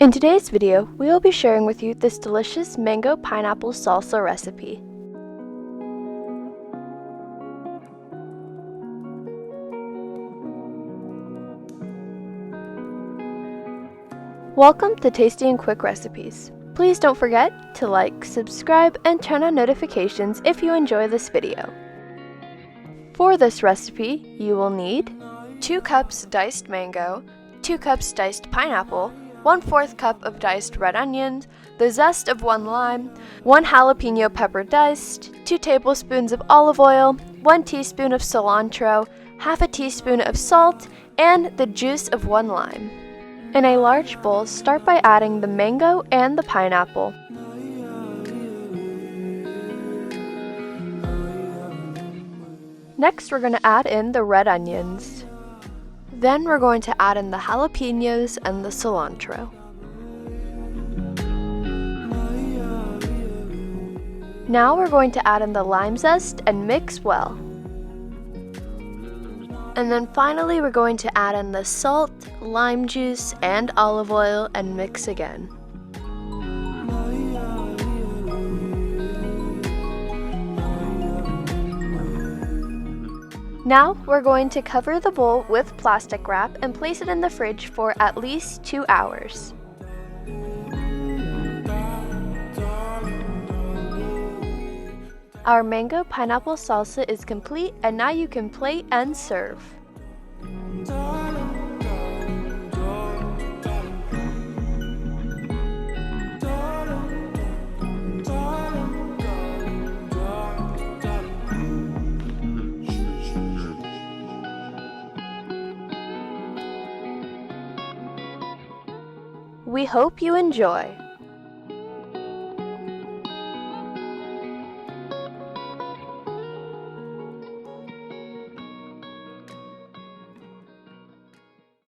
In today's video, we will be sharing with you this delicious mango pineapple salsa recipe. Welcome to Tasty and Quick Recipes. Please don't forget to like, subscribe, and turn on notifications if you enjoy this video. For this recipe, you will need 2 cups diced mango, 2 cups diced pineapple, 1/4 cup of diced red onions, the zest of 1 lime, 1 jalapeno pepper diced, 2 tablespoons of olive oil, 1 teaspoon of cilantro, half a teaspoon of salt, and the juice of 1 lime. In a large bowl, start by adding the mango and the pineapple. Next, we're going to add in the red onions. Then we're going to add in the jalapenos and the cilantro. Now we're going to add in the lime zest and mix well. And then finally we're going to add in the salt, lime juice, and olive oil and mix again. Now we're going to cover the bowl with plastic wrap and place it in the fridge for at least 2 hours. Our mango pineapple salsa is complete, and now you can plate and serve. We hope you enjoy.